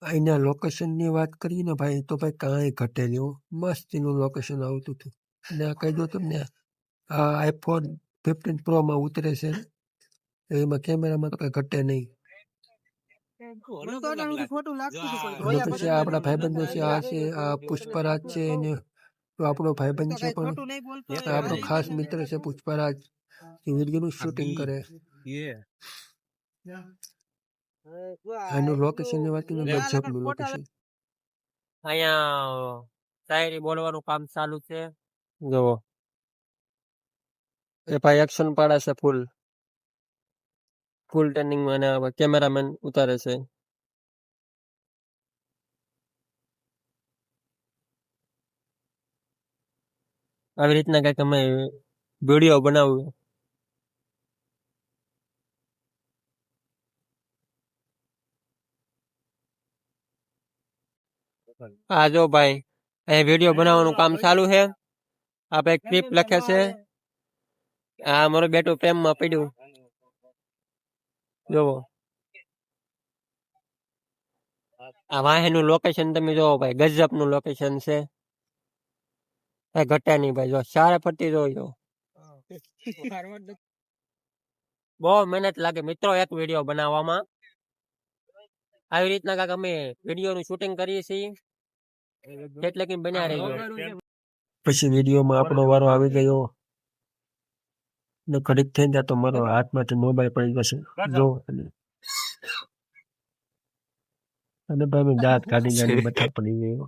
અહીંના લોકેશનની વાત કરીએ ને ભાઈ તો ભાઈ કાંઈ ઘટે નહીં હો. મસ્તીનું લોકેશન આવતું હતું. અને આ કહી દો તમને આ આઈફોન 15 પ્રોમાં ઉતરે છે ને, એમાં કેમેરામાં તો કઈ ઘટે નહીં. અને પછી આ આપણા ભાઈબંધો છે, આ છે આ પુષ્પરાજ છે, એને તો આપણો ભાઈબંધ છે પણ આ આપણો ખાસ મિત્ર છે પુષ્પરાજ, એ વિડીયોનું શૂટિંગ કરે. આનું લોકેશનની વાત કરીને ગજબનું લોકેશન. અહીંયા શાયરી બોલવાનું કામ ચાલુ છે. જુઓ એ ભાઈ એક્શન પાડે છે ફૂલ ટર્નિંગ અને કેમેરામેન ઉતારે છે. આવી રીતના કઈક અમે વિડીયો બનાવ્યું. હા જો ભાઈ અહીં વિડીયો બનાવવાનું કામ ચાલુ છે. આ ભાઈ ક્લિપ લખે છે. આ મારું બેટું પ્રેમમાં પડ્યું. જોવો આ વાહેનું લોકેશન તમે જોવો ભાઈ, ગજબનું લોકેશન છે. કઈ ઘટે નહીં ભાઈ, જો ચારે પટ્ટી જોજો. બહુ મહેનત લાગે મિત્રો એક વિડીયો બનાવવામાં. આવી રીતના કાંઈક અમે વિડીયોનું શૂટિંગ કરીએ છીએ, એટલે કે બન્યા રહેજો. પછી વિડીયોમાં આપણો વારો આવી ગયો ને ઘડીક થઈ જાય તો મારો હાથમાંથી મોબાઈલ પડી જશે. જો અને ભાઈ મેં દાંત કાઢી બતા પડી ગયો.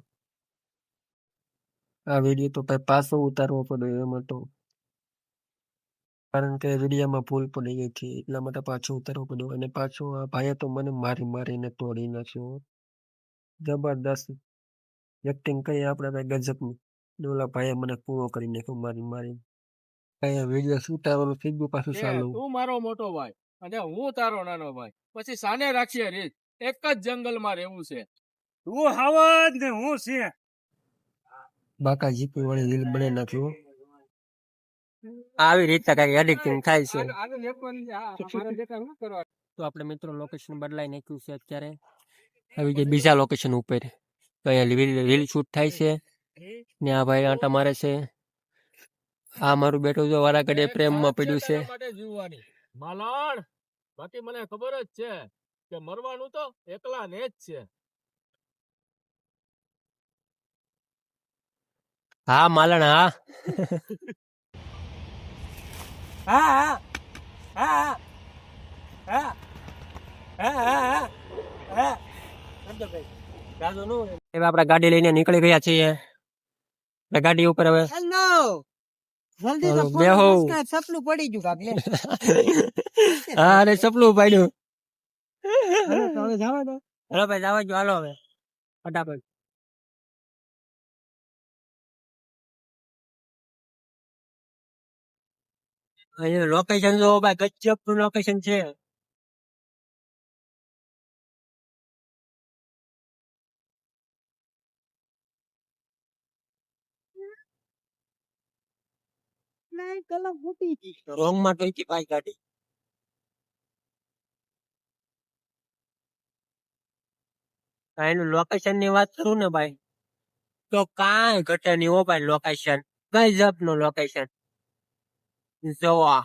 આ વિડીયો તો ભાઈ પાછો ઉતારવો પડ્યો એમાં તો, કારણ કે વિડીયોમાં ભૂલ પડી ગઈ હતી એટલા માટે પાછો ઉતારવો પડ્યો. અને પાછો આ ભાઈએ તો મને મારીને તોડી નાખ્યો. જબરદસ્ત એક્ટિંગ કરી આપણે ભાઈ ગજબની. ઓલા ભાઈએ મને પૂરો કરી નાખ્યો મારી. કઈ વિડીયો ઉતારવાનું થઈ ગયું પાછું ચાલુ. તું મારો મોટો ભાઈ અને હું તારો નાનો ભાઈ, પછી સાને રાખીએ રીત. એક જ જંગલમાં રહેવું છે. તું હાવજ ને હું છે. બાકા જીપી વાળી રીલ બનાવી નાખ્યો. આવી રીતે કઈ એડિટિંગ થાય છે. તો આપણે મિત્રો લોકેશન બદલાઈ નાખ્યું છે અત્યારે. આવી જાય બીજા લોકેશન ઉપર. તો અહીંયા રીલ શૂટ થાય છે ને આ ભાઈ આંટા મારે છે. આ મારું બેટું જો વારા ઘડીએ પ્રેમમાં પડ્યું છે. માલણ બાકી મને ખબર જ છે કે મરવાનું તો એકલા ને જ છે. હા માલણ હા. આપડે ગાડી લઈને નીકળી ગયા છીએ. ગાડી ઉપર હવે બેહો. સપલું પડી ગયું. હા અરે સપલું પડ્યું. હાલો ભાઈ જવા જો. હાલો હવે ફટાફટ. અહીંયા લોકેશન જો ભાઈ ગજબ નું લોકેશન છે. રોંગ માં ટોકી ભાઈ ગાડી. એનું લોકેશન ની વાત કરું ને ભાઈ તો કાંઈ ઘટે નહીં હો ભાઈ. લોકેશન ગજબ નું લોકેશન જોવા.